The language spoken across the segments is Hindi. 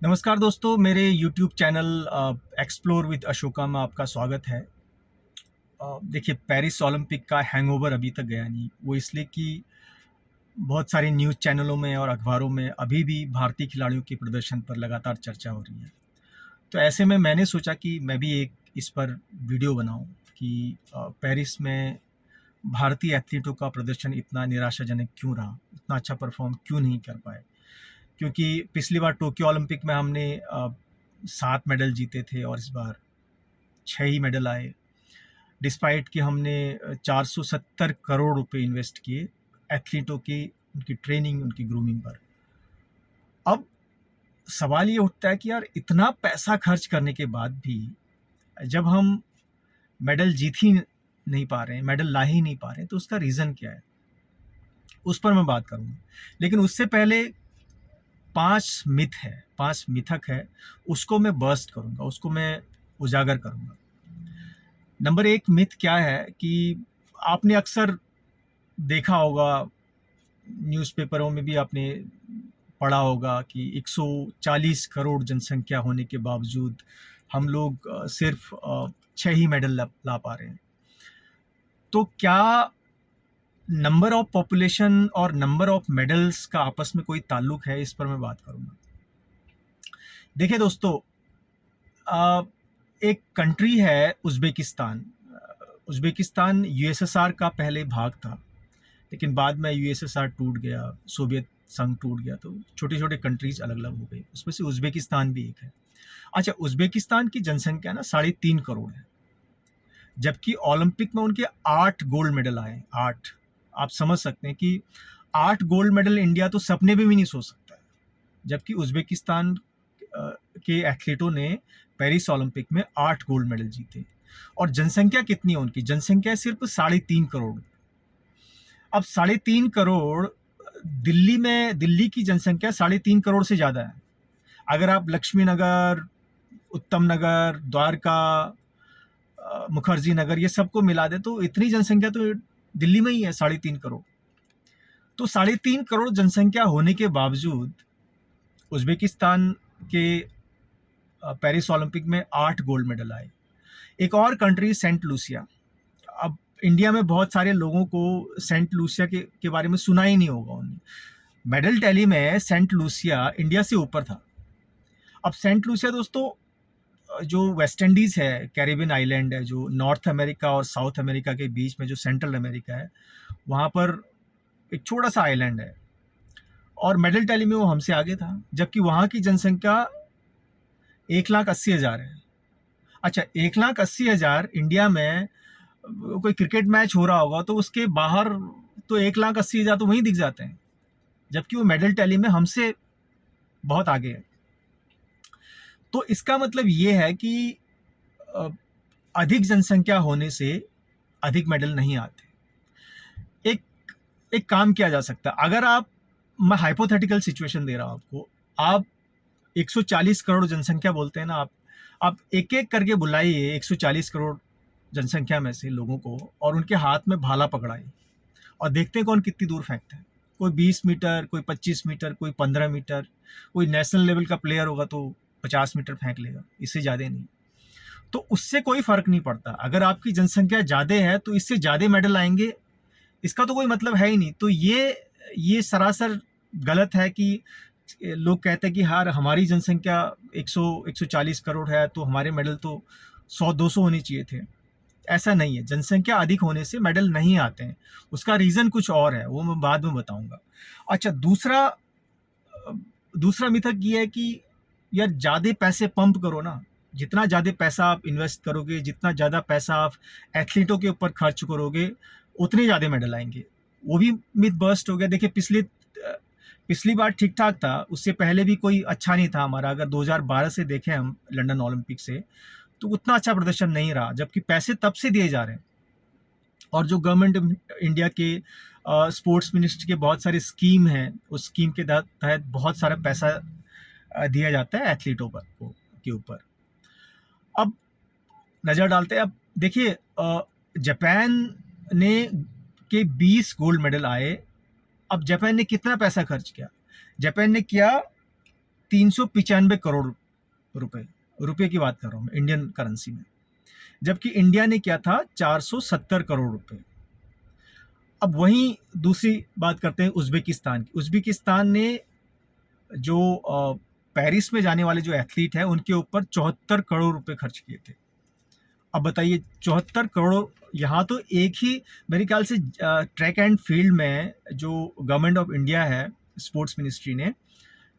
नमस्कार दोस्तों, मेरे YouTube channel explore with Ashoka में आपका स्वागत है। देखिए, पेरिस ओलंपिक का हैंगओवर अभी तक गया नहीं। वो इसलिए कि बहुत सारे न्यूज़ चैनलों में और अखबारों में अभी भी भारतीय खिलाड़ियों के प्रदर्शन पर लगातार चर्चा हो रही है। तो ऐसे में मैंने सोचा कि मैं भी एक इस पर वीडियो बनाऊं कि पेरिस में भारतीय एथलीटों का प्रदर्शन इतना निराशाजनक क्यों रहा, इतना अच्छा परफॉर्म क्यों नहीं कर पाए। क्योंकि पिछली बार टोक्यो ओलंपिक में हमने 7 मेडल जीते थे और इस बार 6 ही मेडल आए, डिस्पाइट कि हमने 470 करोड़ रुपए इन्वेस्ट किए एथलीटों की, उनकी ट्रेनिंग, उनकी ग्रूमिंग पर। अब सवाल ये उठता है कि यार, इतना पैसा खर्च करने के बाद भी जब हम मेडल जीत ही नहीं पा रहे हैं, मेडल ला ही नहीं पा रहे हैं, तो उसका रीज़न क्या है, उस पर मैं बात करूँगा। लेकिन उससे पहले 5 मिथक है, उसको मैं बर्स्ट करूँगा, उसको मैं उजागर करूँगा। नंबर 1 मिथ क्या है कि आपने अक्सर देखा होगा, न्यूज़पेपरों में भी आपने पढ़ा होगा कि 140 करोड़ जनसंख्या होने के बावजूद हम लोग सिर्फ 6 ही मेडल ला पा रहे हैं। तो क्या नंबर ऑफ पॉपुलेशन और नंबर ऑफ मेडल्स का आपस में कोई ताल्लुक है? इस पर मैं बात करूँगा। देखिए दोस्तों, एक कंट्री है उज़्बेकिस्तान। उज़्बेकिस्तान यूएसएसआर का पहले भाग था, लेकिन बाद में यूएसएसआर टूट गया, सोवियत संघ टूट गया, तो छोटे-छोटे कंट्रीज़ अलग-अलग हो गए। उसमें से उज़्बेकिस्तान भी एक है। अच्छा, उज़्बेकिस्तान की जनसंख्या ना 3.5 करोड़ है, जबकि ओलंपिक में उनके 8 गोल्ड मेडल आए, 8। आप समझ सकते हैं कि 8 गोल्ड मेडल इंडिया तो सपने में भी नहीं सोच सकता है। जबकि उज़्बेकिस्तान के एथलीटों ने पेरिस ओलंपिक में 8 गोल्ड मेडल जीते। और जनसंख्या कितनी है उनकी? जनसंख्या सिर्फ 3.5 करोड़। अब 3.5 करोड़, दिल्ली की जनसंख्या 3.5 करोड़ से ज़्यादा है। अगर आप लक्ष्मी नगर, उत्तम नगर, द्वारका, मुखर्जी नगर, ये सबको मिला दे तो इतनी जनसंख्या तो दिल्ली में ही है, 3.5 करोड़। तो 3.5 करोड़ जनसंख्या होने के बावजूद उज़्बेकिस्तान के पेरिस ओलंपिक में 8 गोल्ड मेडल आए। एक और कंट्री सेंट लूसिया। अब इंडिया में बहुत सारे लोगों को सेंट लूसिया के बारे में सुना ही नहीं होगा उन्हें। मेडल टैली में सेंट लूसिया इंडिया से ऊपर था। अब सेंट लूसिया दोस्तों, जो वेस्ट इंडीज़ है, कैरिबियन आइलैंड है, जो नॉर्थ अमेरिका और साउथ अमेरिका के बीच में जो सेंट्रल अमेरिका है, वहाँ पर एक छोटा सा आइलैंड है और मेडल टैली में वो हमसे आगे था, जबकि वहाँ की जनसंख्या 1,80,000 है। अच्छा, 1,80,000 इंडिया में कोई क्रिकेट मैच हो रहा होगा तो उसके बाहर तो 1,80,000 तो वहीं दिख जाते हैं, जबकि वो मेडल टैली में हमसे बहुत आगे है। तो इसका मतलब ये है कि अ, अधिक जनसंख्या होने से अधिक मेडल नहीं आते। एक एक काम किया जा सकता है। अगर आप, मैं हाइपोथेटिकल सिचुएशन दे रहा हूँ आपको, आप 140 करोड़ जनसंख्या बोलते हैं ना, आप एक-एक करके बुलाइए 140 करोड़ जनसंख्या में से लोगों को और उनके हाथ में भाला पकड़ाइए और देखते हैं कौन कितनी दूर फेंकता है। कोई 20 मीटर, कोई 25 मीटर, कोई 15 मीटर, कोई नेशनल लेवल का प्लेयर होगा तो 50 मीटर फेंक लेगा, इससे ज़्यादा नहीं। तो उससे कोई फ़र्क नहीं पड़ता। अगर आपकी जनसंख्या ज़्यादा है तो इससे ज़्यादा मेडल आएँगे, इसका तो कोई मतलब है ही नहीं। तो ये सरासर गलत है कि लोग कहते हैं कि यार, हमारी जनसंख्या 140 करोड़ है तो हमारे मेडल तो 100-200 होने चाहिए थे। ऐसा नहीं है, जनसंख्या अधिक होने से मेडल नहीं आते हैं। उसका रीज़न कुछ और है, वो मैं बाद में बताऊंगा। अच्छा, दूसरा मिथक ये है कि यार, ज़्यादा पैसे पंप करो ना। जितना ज़्यादा पैसा आप इन्वेस्ट करोगे, जितना ज़्यादा पैसा आप एथलीटों के ऊपर खर्च करोगे, उतने ज़्यादा मेडल आएंगे। वो भी मिथ बस्ट हो गया। देखिए, पिछली बार ठीक ठाक था, उससे पहले भी कोई अच्छा नहीं था हमारा। अगर 2012 से देखें हम, लंदन ओलंपिक से, तो उतना अच्छा प्रदर्शन नहीं रहा, जबकि पैसे तब से दिए जा रहे हैं। और जो गवर्नमेंट इंडिया के स्पोर्ट्स मिनिस्ट्री के बहुत सारे स्कीम हैं, उस स्कीम के तहत बहुत सारा पैसा दिया जाता है एथलीटों के ऊपर। अब नज़र डालते हैं। अब देखिए, जापान ने के 20 गोल्ड मेडल आए। अब जापान ने कितना पैसा खर्च किया? जापान ने किया 395 करोड़ रुपए, रुपए की बात कर रहा हूँ मैं इंडियन करेंसी में, जबकि इंडिया ने क्या था 470 करोड़ रुपए। अब वहीं दूसरी बात करते हैं उज़्बेकिस्तान की। उज़्बेकिस्तान ने जो पेरिस में जाने वाले जो एथलीट हैं उनके ऊपर 74 करोड़ रुपए खर्च किए थे। अब बताइए 74 करोड़, यहाँ तो एक ही मेरे ख्याल से ट्रैक एंड फील्ड में जो गवर्नमेंट ऑफ इंडिया है, स्पोर्ट्स मिनिस्ट्री ने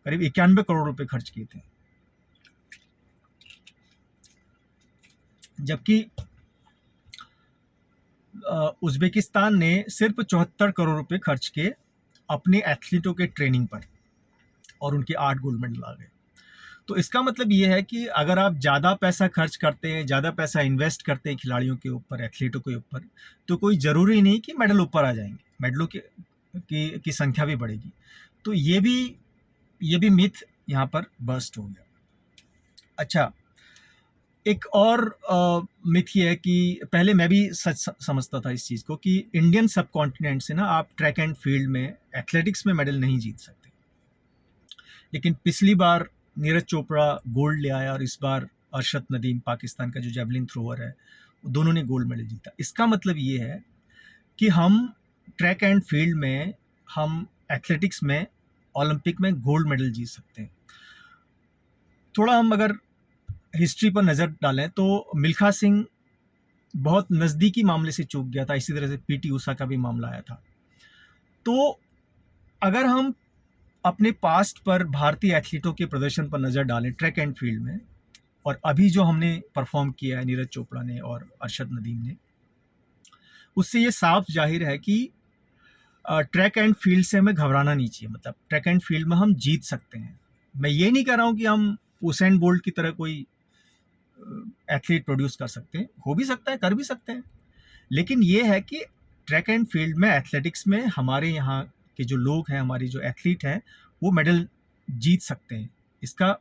करीब 91 करोड़ रुपए खर्च किए थे, जबकि उज़्बेकिस्तान ने सिर्फ 74 करोड़ रुपए खर्च किए अपने एथलीटों के ट्रेनिंग पर और उनके 8 गोल्ड मेडल आ गए। तो इसका मतलब ये है कि अगर आप ज़्यादा पैसा खर्च करते हैं, ज़्यादा पैसा इन्वेस्ट करते हैं खिलाड़ियों के ऊपर, एथलीटों के ऊपर, तो कोई ज़रूरी नहीं कि मेडल ऊपर आ जाएंगे, मेडलों की संख्या भी बढ़ेगी। तो ये भी मिथ यहाँ पर बस्ट हो गया। अच्छा, एक और मिथ ये है कि पहले मैं भी सच समझता था इस चीज़ को कि इंडियन सब कॉन्टिनेंट से ना आप ट्रैक एंड फील्ड में, एथलेटिक्स में मेडल नहीं जीत सकते। लेकिन पिछली बार नीरज चोपड़ा गोल्ड ले आया और इस बार अरशद नदीम, पाकिस्तान का जो जेवलिन थ्रोअर है, दोनों ने गोल्ड मेडल जीता। इसका मतलब ये है कि हम ट्रैक एंड फील्ड में, हम एथलेटिक्स में, ओलंपिक में गोल्ड मेडल जीत सकते हैं। थोड़ा हम अगर हिस्ट्री पर नज़र डालें तो मिल्खा सिंह बहुत नज़दीकी मामले से चूक गया था, इसी तरह से पीटी ऊषा का भी मामला आया था। तो अगर हम अपने पास्ट पर भारतीय एथलीटों के प्रदर्शन पर नज़र डालें ट्रैक एंड फील्ड में, और अभी जो हमने परफॉर्म किया है नीरज चोपड़ा ने और अरशद नदीम ने, उससे ये साफ जाहिर है कि ट्रैक एंड फील्ड से हमें घबराना नहीं चाहिए। मतलब ट्रैक एंड फील्ड में हम जीत सकते हैं। मैं ये नहीं कह रहा हूँ कि हम उसेन बोल्ट की तरह कोई एथलीट प्रोड्यूस कर सकते हैं, हो भी सकता है, कर भी सकते हैं, लेकिन ये है कि ट्रैक एंड फील्ड में, एथलेटिक्स में हमारे यहाँ के जो लोग हैं, हमारी जो एथलीट हैं, वो मेडल जीत सकते हैं। इसका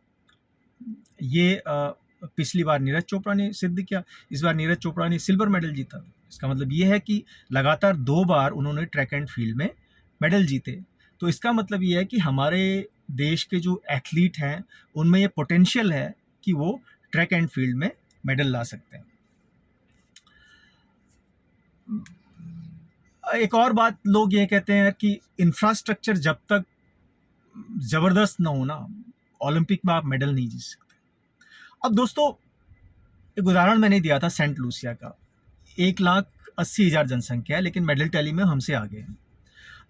ये पिछली बार नीरज चोपड़ा ने सिद्ध किया, इस बार नीरज चोपड़ा ने सिल्वर मेडल जीता। इसका मतलब ये है कि लगातार 2 बार उन्होंने ट्रैक एंड फील्ड में मेडल जीते। तो इसका मतलब ये है कि हमारे देश के जो एथलीट हैं उनमें ये पोटेंशियल है कि वो ट्रैक एंड फील्ड में मेडल ला सकते हैं। एक और बात लोग ये कहते हैं कि इंफ्रास्ट्रक्चर जब तक ज़बरदस्त ना हो ना, ओलंपिक में आप मेडल नहीं जीत सकते। अब दोस्तों, एक उदाहरण मैंने दिया था सेंट लूसिया का, 1,80,000 जनसंख्या है, लेकिन मेडल टैली में हमसे आगे हैं।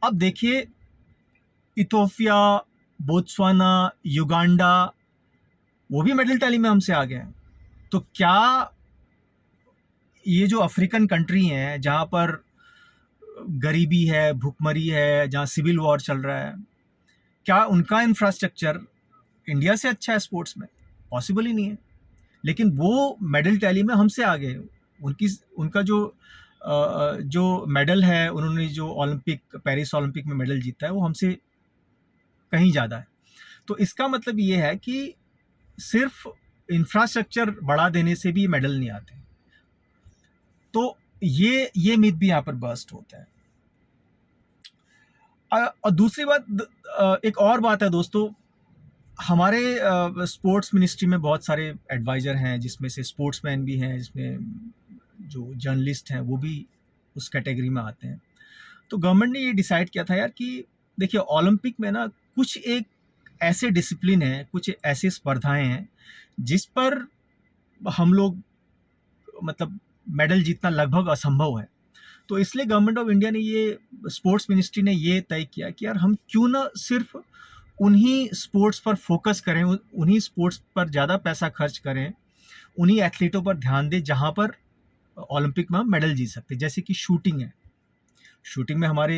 अब देखिए इथोपिया, बोत्सवाना, युगांडा, वो भी मेडल टैली में हमसे आगे हैं। तो क्या ये जो अफ्रीकन कंट्री हैं जहाँ पर गरीबी है, भूखमरी है, जहाँ सिविल वॉर चल रहा है, क्या उनका इंफ्रास्ट्रक्चर इंडिया से अच्छा है स्पोर्ट्स में? पॉसिबल ही नहीं है। लेकिन वो मेडल टैली में हमसे आगे है। उनका जो मेडल है, उन्होंने जो ओलंपिक, पेरिस ओलंपिक में मेडल जीता है, वो हमसे कहीं ज़्यादा है। तो इसका मतलब ये है कि सिर्फ इंफ्रास्ट्रक्चर बढ़ा देने से भी मेडल नहीं आते। तो ये मिथ भी यहाँ पर बस्ट होता है। और दूसरी बात, एक और बात है दोस्तों, हमारे स्पोर्ट्स मिनिस्ट्री में बहुत सारे एडवाइज़र हैं, जिसमें से स्पोर्ट्समैन भी हैं, जिसमें जो जर्नलिस्ट हैं वो भी उस कैटेगरी में आते हैं। तो गवर्नमेंट ने ये डिसाइड किया था यार कि देखिए ओलंपिक में ना कुछ एक ऐसे डिसिप्लिन हैं, कुछ ऐसी स्पर्धाएं हैं जिस पर हम लोग, मतलब मेडल जीतना लगभग असंभव है। तो इसलिए गवर्नमेंट ऑफ इंडिया ने ये, स्पोर्ट्स मिनिस्ट्री ने ये तय किया कि यार हम क्यों ना सिर्फ उन्हीं स्पोर्ट्स पर फोकस करें, उन्हीं स्पोर्ट्स पर ज़्यादा पैसा खर्च करें, उन्हीं एथलीटों पर ध्यान दें जहाँ पर ओलंपिक में हम मेडल जीत सकते हैं। जैसे कि शूटिंग है, शूटिंग में हमारे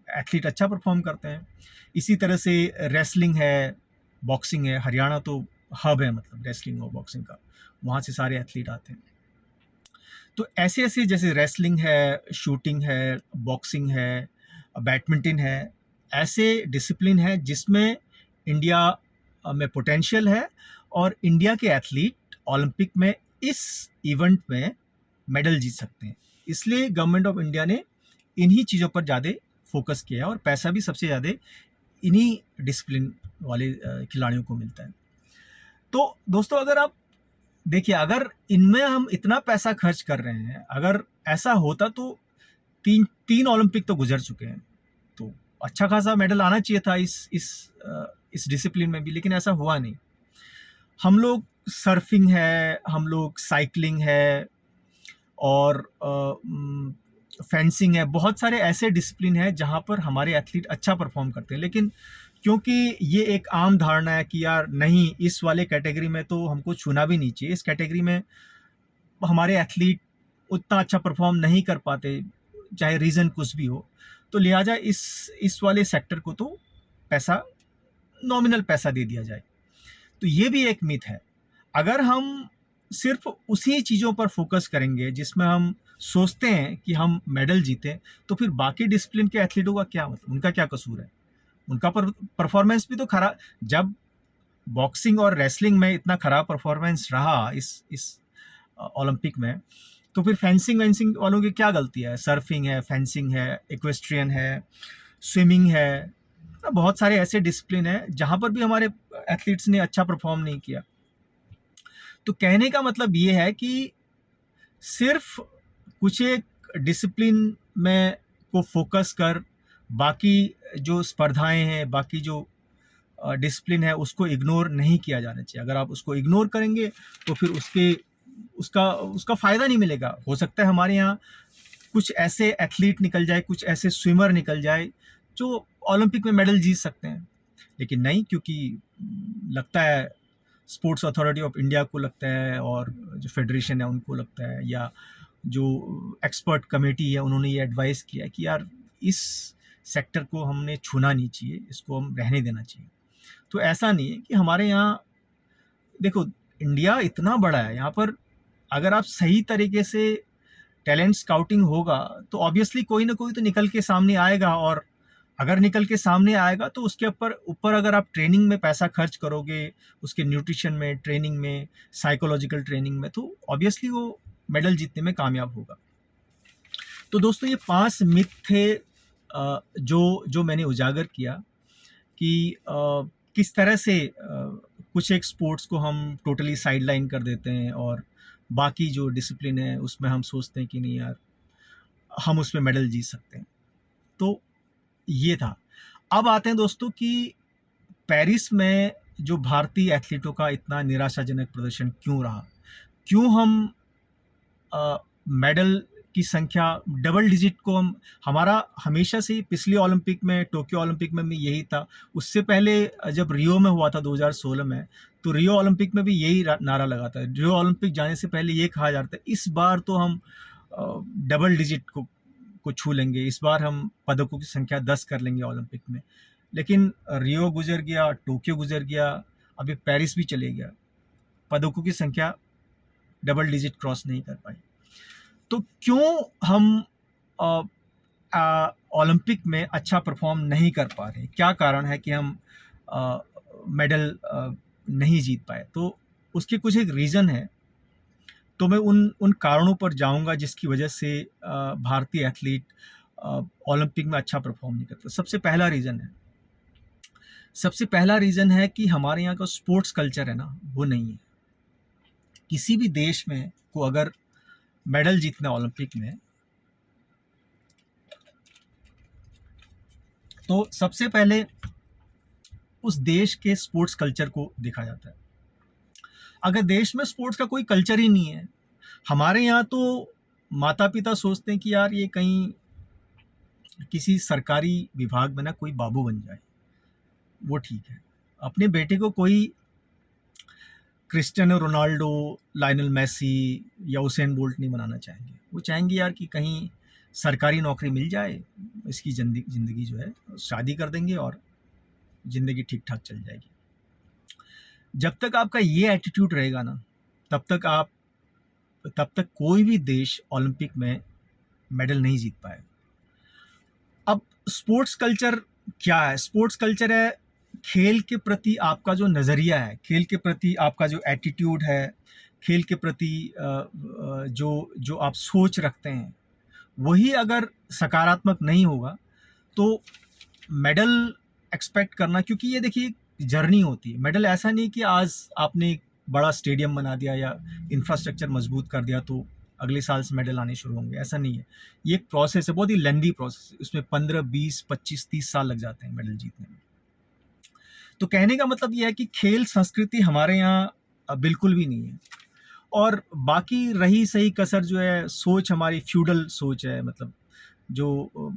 एथलीट अच्छा परफॉर्म करते हैं। इसी तरह से रेसलिंग है, बॉक्सिंग है, हरियाणा तो हब है मतलब रेसलिंग और बॉक्सिंग का, वहाँ से सारे एथलीट आते हैं। तो ऐसे ऐसे जैसे रेसलिंग है, शूटिंग है, बॉक्सिंग है, बैडमिंटन है, ऐसे डिसिप्लिन है जिसमें इंडिया में पोटेंशियल है और इंडिया के एथलीट ओलंपिक में इस इवेंट में मेडल जीत सकते हैं। इसलिए गवर्नमेंट ऑफ इंडिया ने इन्हीं चीज़ों पर ज़्यादा फोकस किया है और पैसा भी सबसे ज़्यादा इन्हीं डिसिप्लिन वाले खिलाड़ियों को मिलता है। तो दोस्तों, अगर आप देखिए, अगर इनमें हम इतना पैसा खर्च कर रहे हैं, अगर ऐसा होता तो तीन तीन ओलंपिक तो गुजर चुके हैं, तो अच्छा खासा मेडल आना चाहिए था इस डिसिप्लिन में भी, लेकिन ऐसा हुआ नहीं। हम लोग सर्फिंग है, हम लोग साइकिलिंग है, और फेंसिंग है, बहुत सारे ऐसे डिसिप्लिन है जहाँ पर हमारे एथलीट अच्छा परफॉर्म करते हैं। लेकिन क्योंकि ये एक आम धारणा है कि यार नहीं, इस वाले कैटेगरी में तो हमको छूना भी नहीं चाहिए, इस कैटेगरी में हमारे एथलीट उतना अच्छा परफॉर्म नहीं कर पाते, चाहे रीज़न कुछ भी हो, तो लिहाजा इस वाले सेक्टर को तो पैसा, नॉमिनल पैसा दे दिया जाए। तो ये भी एक मिथ है। अगर हम सिर्फ उसी चीज़ों पर फोकस करेंगे जिसमें हम सोचते हैं कि हम मेडल जीतें, तो फिर बाकी डिसिप्लिन के एथलीटों का क्या मतलब, उनका क्या कसूर है? उनका परफॉर्मेंस भी तो खराब, जब बॉक्सिंग और रेसलिंग में इतना खराब परफॉर्मेंस रहा इस ओलंपिक में, तो फिर फेंसिंग वेंसिंग वालों की क्या गलती है? सर्फिंग है, फेंसिंग है, इक्वेस्ट्रियन है, स्विमिंग है, बहुत सारे ऐसे डिसिप्लिन हैं जहाँ पर भी हमारे एथलीट्स ने अच्छा परफॉर्म नहीं किया। तो कहने का मतलब ये है कि सिर्फ कुछ एक डिसिप्लिन में को फोकस कर बाकी जो स्पर्धाएं हैं, बाकी जो डिसिप्लिन है, उसको इग्नोर नहीं किया जाना चाहिए। अगर आप उसको इग्नोर करेंगे तो फिर उसका उसका फ़ायदा नहीं मिलेगा। हो सकता है हमारे यहाँ कुछ ऐसे एथलीट निकल जाए, कुछ ऐसे स्विमर निकल जाए जो ओलंपिक में मेडल जीत सकते हैं, लेकिन नहीं, क्योंकि लगता है स्पोर्ट्स अथॉरिटी ऑफ इंडिया को लगता है, और जो फेडरेशन है उनको लगता है, या जो एक्सपर्ट कमेटी है उन्होंने ये एडवाइस किया है कि यार इस सेक्टर को हमने छूना नहीं चाहिए, इसको हम रहने देना चाहिए। तो ऐसा नहीं है कि हमारे यहाँ, देखो, इंडिया इतना बड़ा है, यहाँ पर अगर आप सही तरीके से टैलेंट स्काउटिंग होगा तो ऑब्वियसली कोई ना कोई तो निकल के सामने आएगा, और अगर निकल के सामने आएगा तो उसके ऊपर अगर आप ट्रेनिंग में पैसा खर्च करोगे, उसके न्यूट्रिशन में, ट्रेनिंग में, साइकोलॉजिकल ट्रेनिंग में, तो ऑब्वियसली वो मेडल जीतने में कामयाब होगा। तो दोस्तों, ये 5 मिथ थे जो मैंने उजागर किया कि किस तरह से कुछ एक स्पोर्ट्स को हम टोटली साइडलाइन कर देते हैं, और बाकी जो डिसिप्लिन है उसमें हम सोचते हैं कि नहीं यार, हम उसमें मेडल जीत सकते हैं। तो ये था। अब आते हैं दोस्तों कि पेरिस में जो भारतीय एथलीटों का इतना निराशाजनक प्रदर्शन क्यों रहा? क्यों हम मेडल की संख्या डबल डिजिट को हमारा हमेशा से ही, पिछले ओलंपिक में, टोक्यो ओलंपिक में भी यही था, उससे पहले जब रियो में हुआ था 2016 में, तो रियो ओलंपिक में भी यही नारा लगा था। रियो ओलंपिक जाने से पहले ये कहा जा रहा था इस बार तो हम डबल डिजिट को छू लेंगे, इस बार हम पदकों की संख्या 10 कर लेंगे ओलंपिक में। लेकिन रियो गुजर गया, टोक्यो गुजर गया, अभी पेरिस भी चले गया, पदकों की संख्या डबल डिजिट क्रॉस नहीं कर पाई। तो क्यों हम ओलंपिक में अच्छा परफॉर्म नहीं कर पा रहे? क्या कारण है कि हम मेडल नहीं जीत पाए? तो उसके कुछ एक रीज़न है। तो मैं उन कारणों पर जाऊंगा जिसकी वजह से भारतीय एथलीट ओलंपिक में अच्छा परफॉर्म नहीं करता। सबसे पहला रीज़न है कि हमारे यहाँ का स्पोर्ट्स कल्चर है ना, वो नहीं है। किसी भी देश में को अगर मेडल जीतना ओलंपिक में, तो सबसे पहले उस देश के स्पोर्ट्स कल्चर को देखा जाता है। अगर देश में स्पोर्ट्स का कोई कल्चर ही नहीं है, हमारे यहाँ तो माता पिता सोचते हैं कि यार ये कहीं किसी सरकारी विभाग में ना कोई बाबू बन जाए, वो ठीक है। अपने बेटे को कोई क्रिस्टियानो रोनाल्डो, लायनल मेसी या उसेन बोल्ट नहीं बनाना चाहेंगे। वो चाहेंगे यार कि कहीं सरकारी नौकरी मिल जाए, इसकी ज़िंदगी जो है, शादी कर देंगे और ज़िंदगी ठीक ठाक चल जाएगी। जब तक आपका ये एटीट्यूड रहेगा ना, तब तक कोई भी देश ओलंपिक में मेडल नहीं जीत पाएगा। अब स्पोर्ट्स कल्चर क्या है? स्पोर्ट्स कल्चर है खेल के प्रति आपका जो नज़रिया है, खेल के प्रति आपका जो एटीट्यूड है, खेल के प्रति जो आप सोच रखते हैं, वही अगर सकारात्मक नहीं होगा तो मेडल एक्सपेक्ट करना, क्योंकि ये देखिए जर्नी होती है। मेडल ऐसा नहीं कि आज आपने एक बड़ा स्टेडियम बना दिया या इंफ्रास्ट्रक्चर मजबूत कर दिया तो अगले साल से मेडल आने शुरू होंगे, ऐसा नहीं है। ये एक प्रोसेस है, बहुत ही लेंदी प्रोसेस है, उसमें 15, 20, 25, 30 साल लग जाते हैं मेडल जीतने में। तो कहने का मतलब ये है कि खेल संस्कृति हमारे यहाँ बिल्कुल भी नहीं है। और बाकी रही सही कसर जो है, सोच हमारी फ्यूडल सोच है, मतलब जो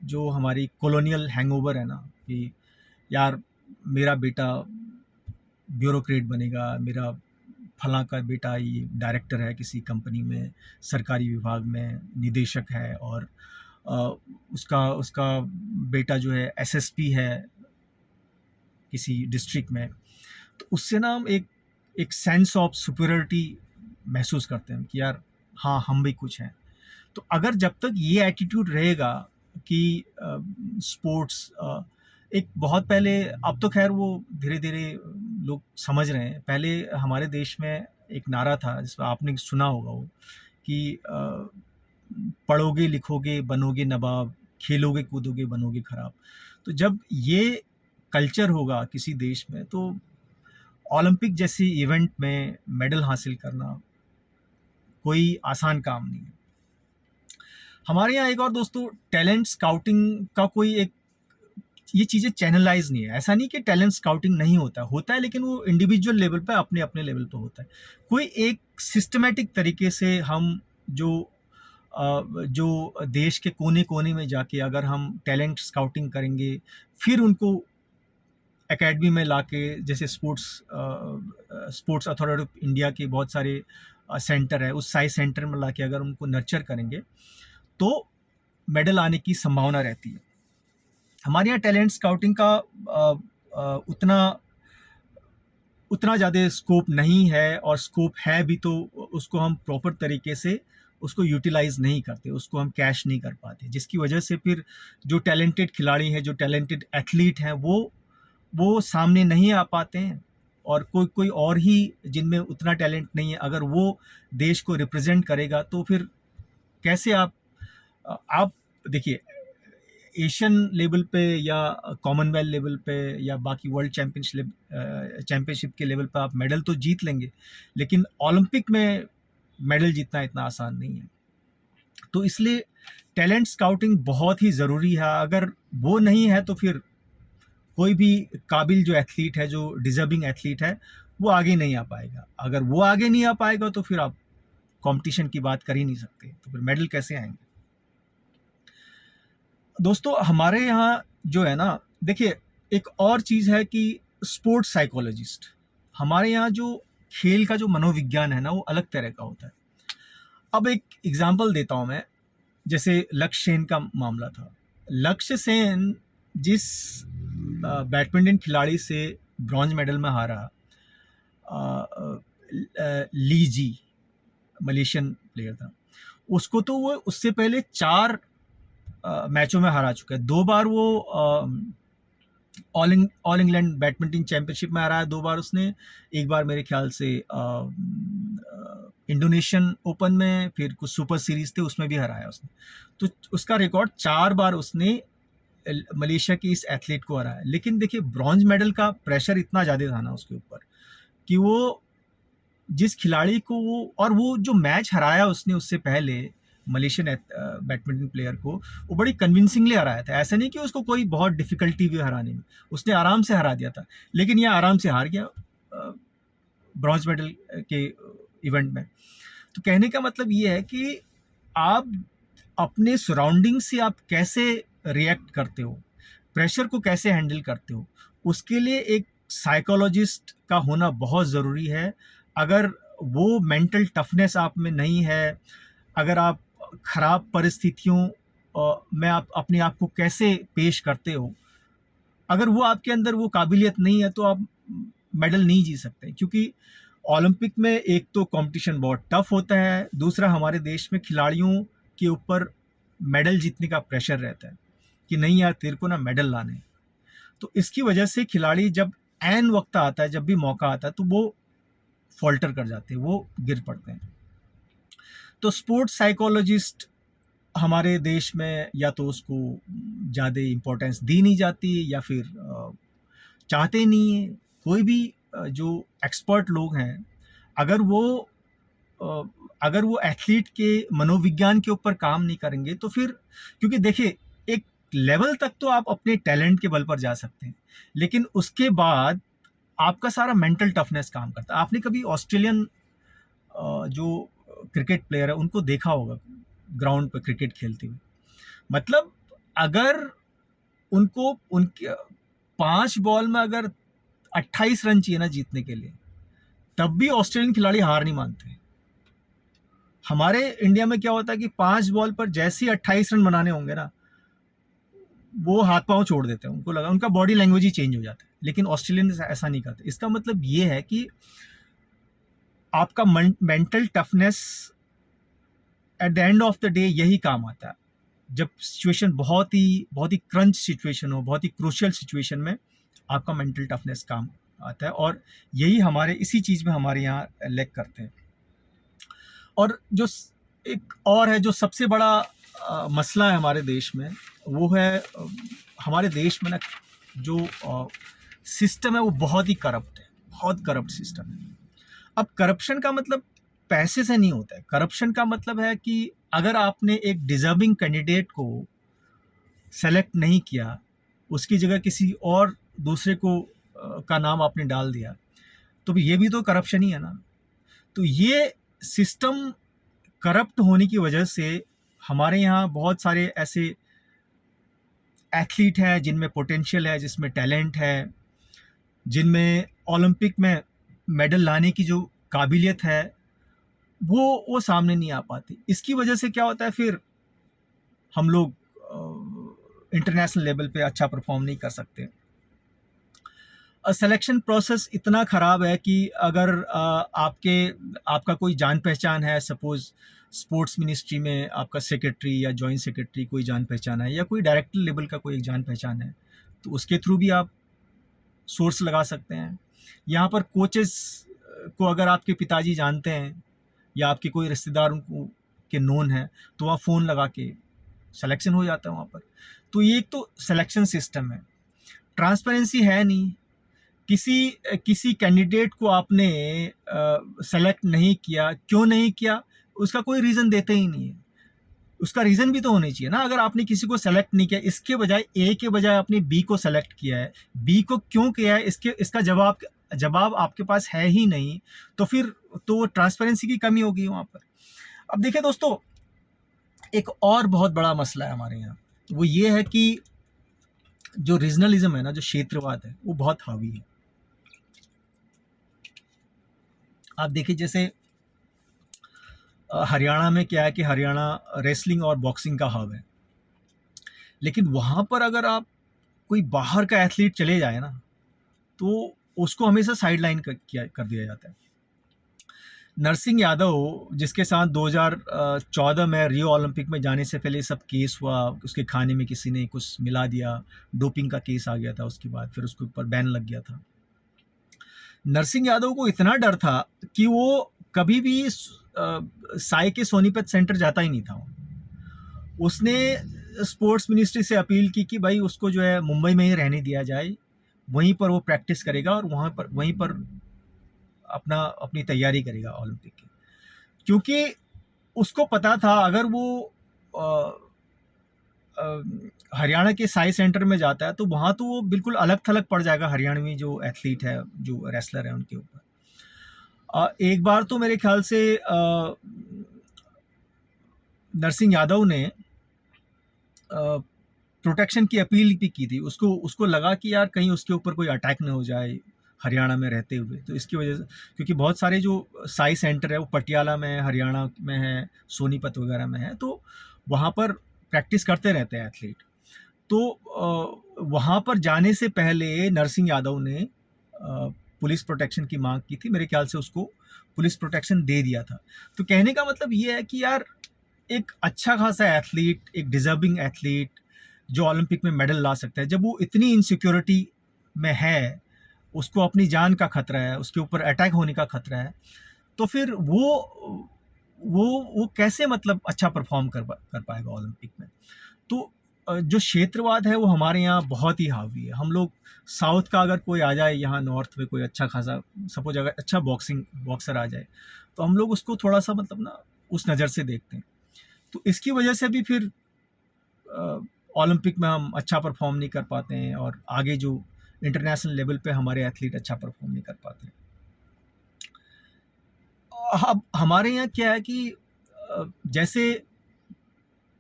जो हमारी कॉलोनियल हैंगओवर है ना, कि यार मेरा बेटा ब्यूरोक्रेट बनेगा, मेरा फलां का बेटा ये डायरेक्टर है किसी कंपनी में, सरकारी विभाग में निदेशक है, और अ, उसका उसका बेटा जो है एसएसपी है किसी डिस्ट्रिक्ट में। तो उससे ना हम एक एक सेंस ऑफ सुपीरियरिटी महसूस करते हैं कि यार हाँ, हम भी कुछ हैं। तो अगर जब तक ये एटीट्यूड रहेगा कि स्पोर्ट्स एक बहुत पहले, अब तो खैर वो धीरे धीरे लोग समझ रहे हैं। पहले हमारे देश में एक नारा था जिसमें आपने सुना होगा वो, कि पढ़ोगे लिखोगे बनोगे नवाब, खेलोगे कूदोगे बनोगे खराब। तो जब ये कल्चर होगा किसी देश में, तो ओलंपिक जैसी इवेंट में मेडल हासिल करना कोई आसान काम नहीं है। हमारे यहाँ एक और दोस्तों, टैलेंट स्काउटिंग का कोई एक, ये चीज़ें चैनलाइज नहीं है। ऐसा नहीं कि टैलेंट स्काउटिंग नहीं होता, होता है, लेकिन वो इंडिविजुअल लेवल पे अपने अपने लेवल पे होता है। कोई एक सिस्टमेटिक तरीके से हम जो देश के कोने कोने में जाके अगर हम टैलेंट स्काउटिंग करेंगे, फिर उनको एकेडमी में लाके, जैसे स्पोर्ट्स अथॉरिटी ऑफ इंडिया के बहुत सारे सेंटर है, उस साइज सेंटर में लाके अगर उनको नर्चर करेंगे तो मेडल आने की संभावना रहती है। हमारे यहाँ टैलेंट स्काउटिंग का उतना उतना ज़्यादा स्कोप नहीं है, और स्कोप है भी तो उसको हम प्रॉपर तरीके से उसको यूटिलाइज नहीं करते, उसको हम कैश नहीं कर पाते, जिसकी वजह से फिर जो टैलेंटेड खिलाड़ी हैं, जो टैलेंटेड एथलीट हैं, वो सामने नहीं आ पाते हैं। और कोई कोई और ही जिनमें उतना टैलेंट नहीं है, अगर वो देश को रिप्रेजेंट करेगा तो फिर कैसे आप देखिए, एशियन लेवल पे या कॉमनवेल्थ लेवल पे या बाकी वर्ल्ड चैम्पियनशिप के लेवल पे आप मेडल तो जीत लेंगे, लेकिन ओलंपिक में मेडल जीतना इतना आसान नहीं है। तो इसलिए टैलेंट स्काउटिंग बहुत ही ज़रूरी है। अगर वो नहीं है तो फिर कोई भी काबिल जो एथलीट है, जो डिजर्विंग एथलीट है, वो आगे नहीं आ पाएगा। अगर वो आगे नहीं आ पाएगा तो फिर आप कंपटीशन की बात कर ही नहीं सकते, तो फिर मेडल कैसे आएंगे। दोस्तों हमारे यहाँ जो है ना, देखिए एक और चीज़ है कि स्पोर्ट्स साइकोलॉजिस्ट, हमारे यहाँ जो खेल का जो मनोविज्ञान है ना, वो अलग तरह का होता है। अब एक एग्जांपल देता हूँ मैं, जैसे लक्ष्य सेन का मामला था। लक्ष्य सेन जिस बैडमिंटन खिलाड़ी से ब्रॉन्ज मेडल में हारा, ली जी, मलेशियन प्लेयर था, उसको तो वो उससे पहले 4 मैचों में हारा चुका है। 2 बार वो ऑल इंग्लैंड बैडमिंटन चैंपियनशिप में हारा है 2 बार उसने। एक बार मेरे ख्याल से इंडोनेशियन ओपन में, फिर कुछ सुपर सीरीज थे उसमें भी हराया उसने। तो उसका रिकॉर्ड 4 बार उसने मलेशिया की इस एथलीट को हराया। लेकिन देखिए ब्रॉन्ज मेडल का प्रेशर इतना ज़्यादा था ना उसके ऊपर, कि वो जिस खिलाड़ी को वो जो मैच हराया उसने उससे पहले मलेशियन बैडमिंटन प्लेयर को, वो बड़ी कन्विंसिंगली हराया था। ऐसा नहीं कि उसको कोई बहुत डिफिकल्टी हुई हराने में, उसने आराम से हरा दिया था। लेकिन यह आराम से हार गया ब्रॉन्ज मेडल के इवेंट में। तो कहने का मतलब ये है कि आप अपने सराउंडिंग से आप कैसे रिएक्ट करते हो, प्रेशर को कैसे हैंडल करते हो, उसके लिए एक साइकोलॉजिस्ट का होना बहुत ज़रूरी है। अगर वो मेंटल टफनेस आप में नहीं है, अगर आप ख़राब परिस्थितियों में आप अपने आप को कैसे पेश करते हो, अगर वो आपके अंदर वो काबिलियत नहीं है तो आप मेडल नहीं जीत सकते। क्योंकि ओलंपिक में एक तो कंपटीशन बहुत टफ होता है, दूसरा हमारे देश में खिलाड़ियों के ऊपर मेडल जीतने का प्रेशर रहता है कि नहीं यार तेरे को ना मेडल लाने। तो इसकी वजह से खिलाड़ी जब ऐन वक्त आता है, जब भी मौका आता है, तो वो फॉल्टर कर जाते हैं, वो गिर पड़ते हैं। तो स्पोर्ट्स साइकोलॉजिस्ट हमारे देश में या तो उसको ज़्यादा इम्पोर्टेंस दी नहीं जाती या फिर चाहते नहीं है। कोई भी जो एक्सपर्ट लोग हैं, अगर वो अ, अगर वो एथलीट के मनोविज्ञान के ऊपर काम नहीं करेंगे तो फिर, क्योंकि देखिए एक लेवल तक तो आप अपने टैलेंट के बल पर जा सकते हैं, लेकिन उसके बाद आपका सारा मेंटल टफनेस काम करता है। आपने कभी ऑस्ट्रेलियन जो क्रिकेट प्लेयर है उनको देखा होगा ग्राउंड पर क्रिकेट खेलते हुए। मतलब अगर उनको उनके 5 बॉल में अगर 28 रन चाहिए ना जीतने के लिए, तब भी ऑस्ट्रेलियन खिलाड़ी हार नहीं मानते। हमारे इंडिया में क्या होता है कि 5 बॉल पर जैसे ही 28 रन बनाने होंगे ना, वो हाथ पांव छोड़ देते हैं, उनको लगा, उनका बॉडी लैंग्वेज ही चेंज हो जाता है। लेकिन ऑस्ट्रेलियन ऐसा नहीं करते। इसका मतलब ये है कि आपका mental toughness at the end of the day यही काम आता है। जब सिचुएशन बहुत ही क्रंच सिचुएशन हो, बहुत ही क्रूशियल सिचुएशन में आपका मेंटल टफनेस काम आता है, और यही हमारे इसी चीज़ में हमारे यहाँ लैक करते हैं। और जो एक और है जो सबसे बड़ा मसला है हमारे देश में, वो है हमारे देश में ना जो सिस्टम है वो बहुत ही करप्ट है, बहुत करप्ट सिस्टम है। अब करप्शन का मतलब पैसे से नहीं होता है। करप्शन का मतलब है कि अगर आपने एक डिजर्विंग कैंडिडेट को सेलेक्ट नहीं किया, उसकी जगह किसी और दूसरे को का नाम आपने डाल दिया, तो ये भी तो करप्शन ही है ना। तो ये सिस्टम करप्ट होने की वजह से हमारे यहाँ बहुत सारे ऐसे एथलीट हैं जिनमें पोटेंशियल है, जिसमें टैलेंट है, जिनमें ओलंपिक में मेडल लाने की जो काबिलियत है, वो सामने नहीं आ पाती। इसकी वजह से क्या होता है, फिर हम लोग इंटरनेशनल लेवल पे अच्छा परफॉर्म नहीं कर सकते। सिलेक्शन प्रोसेस इतना ख़राब है कि अगर आपका कोई जान पहचान है, सपोज़ स्पोर्ट्स मिनिस्ट्री में आपका सेक्रेटरी या जॉइंट सेक्रेटरी कोई जान पहचान है, या कोई डायरेक्टर लेवल का कोई एक जान पहचान है, तो उसके थ्रू भी आप सोर्स लगा सकते हैं। यहाँ पर कोचेस को अगर आपके पिताजी जानते हैं या आपके कोई रिश्तेदार उनको के नोन है, तो वहाँ फ़ोन लगा के सिलेक्शन हो जाता है वहाँ पर। तो ये एक तो सिलेक्शन सिस्टम है, ट्रांसपेरेंसी है नहीं। किसी कैंडिडेट को आपने सेलेक्ट नहीं किया, क्यों नहीं किया, उसका कोई रीज़न देते ही नहीं है। उसका रीज़न भी तो होना चाहिए ना। अगर आपने किसी को सेलेक्ट नहीं किया, इसके बजाय ए के बजाय आपने बी को सेलेक्ट किया है, बी को क्यों किया है, इसका जवाब आपके पास है ही नहीं, तो फिर तो ट्रांसपेरेंसी की कमी होगी वहाँ पर। अब देखिए दोस्तों, एक और बहुत बड़ा मसला है हमारे यहाँ, वो ये है कि जो रीजनलिज्म है ना, जो क्षेत्रवाद है, वो बहुत हावी है। आप देखिए जैसे हरियाणा में क्या है कि हरियाणा रेसलिंग और बॉक्सिंग का हब है, लेकिन वहाँ पर अगर आप कोई बाहर का एथलीट चले जाए ना, तो उसको हमेशा साइड लाइन कर दिया जाता है। नरसिंह यादव, जिसके साथ 2014 में रियो ओलंपिक में जाने से पहले सब केस हुआ, उसके खाने में किसी ने कुछ मिला दिया, डोपिंग का केस आ गया था, उसके बाद फिर उसके ऊपर बैन लग गया था। नरसिंह यादव को इतना डर था कि वो कभी भी साई के सोनीपत सेंटर जाता ही नहीं था। उसने स्पोर्ट्स मिनिस्ट्री से अपील की कि भाई उसको जो है मुंबई में ही रहने दिया जाए, वहीं पर वो प्रैक्टिस करेगा और वहीं पर अपनी तैयारी करेगा ओलंपिक की। क्योंकि उसको पता था अगर वो हरियाणा के साई सेंटर में जाता है तो वहाँ तो वो बिल्कुल अलग थलग पड़ जाएगा हरियाणवी जो एथलीट है, जो रेसलर है, उनके ऊपर। एक बार तो मेरे ख्याल से नरसिंह यादव ने प्रोटेक्शन की अपील भी की थी। उसको लगा कि यार कहीं उसके ऊपर कोई अटैक ना हो जाए हरियाणा में रहते हुए। तो इसकी वजह से, क्योंकि बहुत सारे जो साई सेंटर है वो पटियाला में, हरियाणा में है, सोनीपत वगैरह में है, तो वहाँ पर प्रैक्टिस करते रहते हैं एथलीट। तो वहाँ पर जाने से पहले नरसिंह यादव ने पुलिस प्रोटेक्शन की मांग की थी। मेरे ख्याल से उसको पुलिस प्रोटेक्शन दे दिया था। तो कहने का मतलब ये है कि यार एक अच्छा खासा एथलीट, एक डिजर्विंग एथलीट जो ओलंपिक में मेडल ला सकता है, जब वो इतनी इनसिक्योरिटी में है, उसको अपनी जान का खतरा है, उसके ऊपर अटैक होने का खतरा है, तो फिर वो वो कैसे मतलब अच्छा परफॉर्म कर पाएगा ओलंपिक में। तो जो क्षेत्रवाद है वो हमारे यहाँ बहुत ही हावी है। हम लोग साउथ का अगर कोई आ जाए यहाँ नॉर्थ में, कोई अच्छा खासा सपोज अगर अच्छा बॉक्सर आ जाए, तो हम लोग उसको थोड़ा सा मतलब ना उस नज़र से देखते हैं। तो इसकी वजह से भी फिर ओलंपिक में हम अच्छा परफॉर्म नहीं कर पाते हैं, और आगे जो इंटरनेशनल लेवल पे हमारे एथलीट अच्छा परफॉर्म नहीं कर पाते हैं। अब हमारे यहाँ क्या है कि जैसे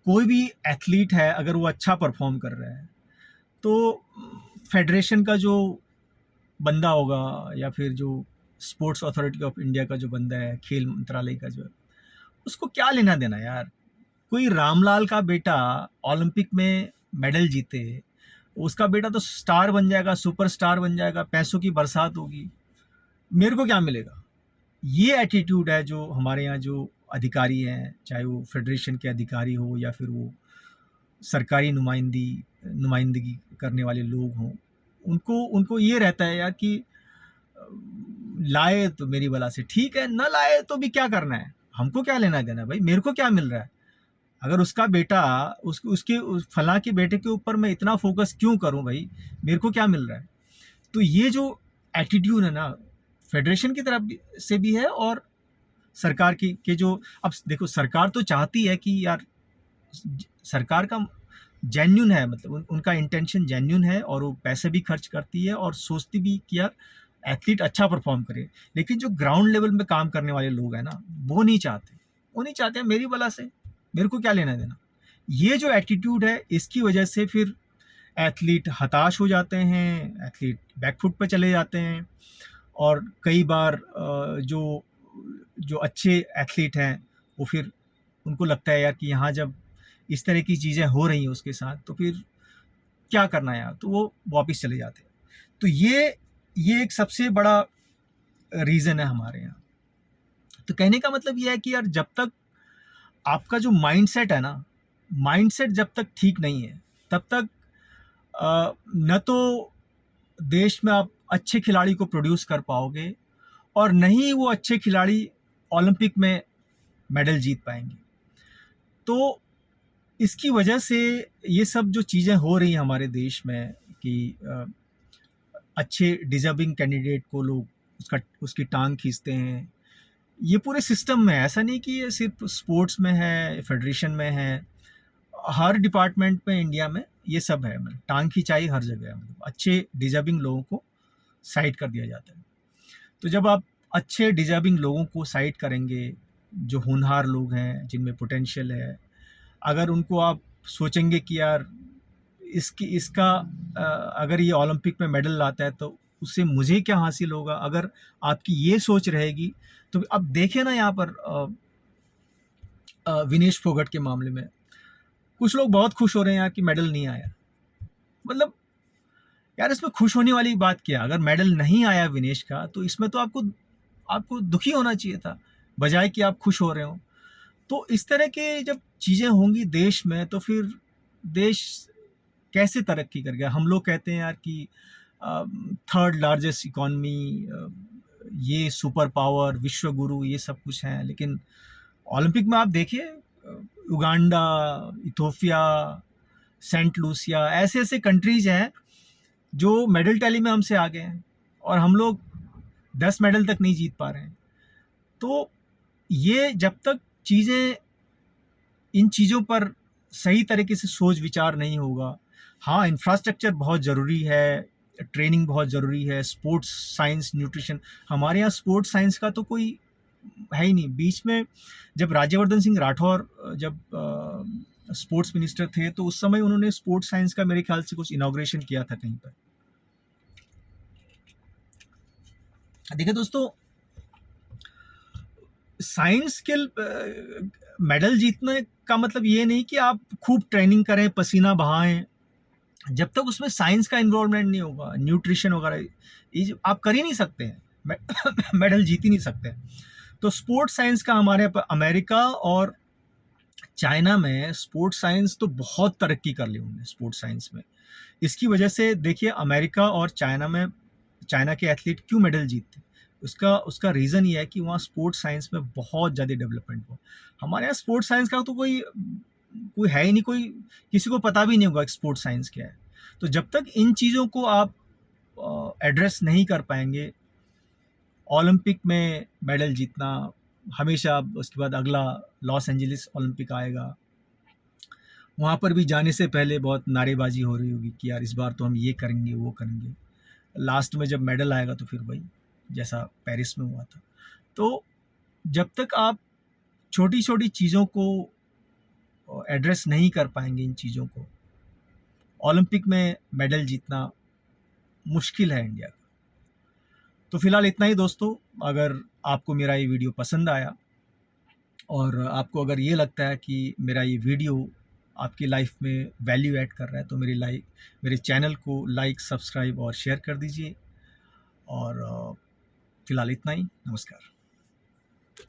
कोई भी एथलीट है, अगर वो अच्छा परफॉर्म कर रहा है, तो फेडरेशन का जो बंदा होगा, या फिर जो स्पोर्ट्स अथॉरिटी ऑफ इंडिया का जो बंदा है, खेल मंत्रालय का जो है, उसको क्या लेना देना यार। कोई रामलाल का बेटा ओलंपिक में मेडल जीते, उसका बेटा तो स्टार बन जाएगा, सुपरस्टार बन जाएगा, पैसों की बरसात होगी, मेरे को क्या मिलेगा। ये एटीट्यूड है जो हमारे यहाँ जो अधिकारी हैं, चाहे वो फेडरेशन के अधिकारी हो या फिर वो सरकारी नुमाइंदगी करने वाले लोग हों, उनको उनको ये रहता है यार कि लाए तो मेरी बला से ठीक है, न लाए तो भी क्या करना है, हमको क्या लेना देना भाई, मेरे को क्या मिल रहा है। अगर उसका बेटा उसके फलां के बेटे के ऊपर मैं इतना फोकस क्यों करूं भाई, मेरे को क्या मिल रहा है। तो ये जो एटीट्यूड है ना, फेडरेशन की तरफ से भी है, और सरकार की के जो, अब देखो सरकार तो चाहती है कि यार, सरकार का जेन्यून है, मतलब उनका इंटेंशन जेन्यून है, और वो पैसे भी खर्च करती है और सोचती भी कि यार एथलीट अच्छा परफॉर्म करे। लेकिन जो ग्राउंड लेवल में काम करने वाले लोग हैं ना, वो नहीं चाहते मेरी बला से, मेरे को क्या लेना देना। ये जो एटीट्यूड है, इसकी वजह से फिर एथलीट हताश हो जाते हैं, एथलीट बैकफुट पे चले जाते हैं, और कई बार जो जो अच्छे एथलीट हैं वो फिर उनको लगता है यार कि यहाँ जब इस तरह की चीज़ें हो रही हैं उसके साथ, तो फिर क्या करना है यार, तो वो वापस चले जाते हैं। तो ये एक सबसे बड़ा रीज़न है हमारे यहाँ। तो कहने का मतलब ये है कि यार, जब तक आपका जो माइंडसेट है ना, माइंडसेट जब तक ठीक नहीं है, तब तक न तो देश में आप अच्छे खिलाड़ी को प्रोड्यूस कर पाओगे, और नहीं वो अच्छे खिलाड़ी ओलंपिक में मेडल जीत पाएंगे। तो इसकी वजह से ये सब जो चीज़ें हो रही हैं हमारे देश में कि अच्छे डिजर्विंग कैंडिडेट को लोग उसकी टांग खींचते हैं, ये पूरे सिस्टम में है। ऐसा नहीं कि ये सिर्फ स्पोर्ट्स में है, फेडरेशन में है, हर डिपार्टमेंट में इंडिया में ये सब है। मतलब टांग खिंचाई हर जगह है, मतलब अच्छे डिजर्विंग लोगों को साइड कर दिया जाता है। तो जब आप अच्छे डिजर्विंग लोगों को साइड करेंगे, जो होनहार लोग हैं, जिनमें पोटेंशियल है, अगर उनको आप सोचेंगे कि यार इसका अगर ये ओलंपिक में मेडल लाता है तो उससे मुझे क्या हासिल होगा, अगर आपकी ये सोच रहेगी, तो अब देखें ना यहाँ पर विनेश फोगट के मामले में कुछ लोग बहुत खुश हो रहे हैं यार कि मेडल नहीं आया। मतलब यार, इसमें खुश होने वाली बात क्या, अगर मेडल नहीं आया विनेश का, तो इसमें तो आपको दुखी होना चाहिए था, बजाय कि आप खुश हो रहे हो। तो इस तरह के जब चीज़ें होंगी देश में, तो फिर देश कैसे तरक्की कर गया। हम लोग कहते हैं यार कि थर्ड लार्जेस्ट इकॉनमी, ये सुपर पावर, विश्व गुरु, ये सब कुछ है, लेकिन ओलंपिक में आप देखिए उगांडा, इथोपिया, सेंट लूसिया, ऐसे ऐसे कंट्रीज हैं जो मेडल टैली में हमसे आगे हैं, और हम लोग 10 मेडल तक नहीं जीत पा रहे हैं। तो ये जब तक चीज़ें, इन चीज़ों पर सही तरीके से सोच विचार नहीं होगा। हाँ, इंफ्रास्ट्रक्चर बहुत ज़रूरी है, ट्रेनिंग बहुत ज़रूरी है, स्पोर्ट्स साइंस, न्यूट्रिशन। हमारे यहाँ स्पोर्ट्स साइंस का तो कोई है ही नहीं। बीच में जब राज्यवर्धन सिंह राठौर जब स्पोर्ट्स मिनिस्टर थे, तो उस समय उन्होंने स्पोर्ट्स साइंस का मेरे ख्याल से कुछ इनॉग्रेशन किया था कहीं पर। देखिए दोस्तों, साइंस के मेडल जीतने का मतलब ये नहीं कि आप खूब ट्रेनिंग करें, पसीना बहाएं, जब तक उसमें साइंस का इन्वॉल्वमेंट नहीं होगा, न्यूट्रिशन वगैरह, ये आप कर ही नहीं सकते हैं, मेडल जीत ही नहीं सकते। तो स्पोर्ट्स साइंस का हमारे अमेरिका और चाइना में स्पोर्ट्स साइंस तो बहुत तरक्की कर ली उन्होंने स्पोर्ट्स साइंस में। इसकी वजह से देखिए, अमेरिका और चाइना में, चाइना के एथलीट क्यों मेडल जीतते, उसका उसका रीज़न ये है कि वहाँ स्पोर्ट्स साइंस में बहुत ज़्यादा डेवलपमेंट हुआ। हमारे यहाँ स्पोर्ट्स साइंस का तो कोई कोई है ही नहीं, कोई किसी को पता भी नहीं होगा कि स्पोर्ट्स साइंस क्या है। तो जब तक इन चीज़ों को आप एड्रेस नहीं कर पाएंगे, ओलंपिक में मेडल जीतना हमेशा, उसके बाद अगला लॉस एंजलिस ओलंपिक आएगा, वहाँ पर भी जाने से पहले बहुत नारेबाजी हो रही होगी कि यार इस बार तो हम ये करेंगे वो करेंगे। लास्ट में जब मेडल आएगा तो फिर वही जैसा पेरिस में हुआ था। तो जब तक आप छोटी छोटी चीज़ों को एड्रेस नहीं कर पाएंगे, इन चीज़ों को, ओलंपिक में मेडल जीतना मुश्किल है इंडिया का। तो फिलहाल इतना ही दोस्तों। अगर आपको मेरा ये वीडियो पसंद आया और आपको अगर ये लगता है कि मेरा ये वीडियो आपकी लाइफ में वैल्यू ऐड कर रहा है, तो मेरे चैनल को लाइक, सब्सक्राइब और शेयर कर दीजिए। और फिलहाल इतना ही। नमस्कार।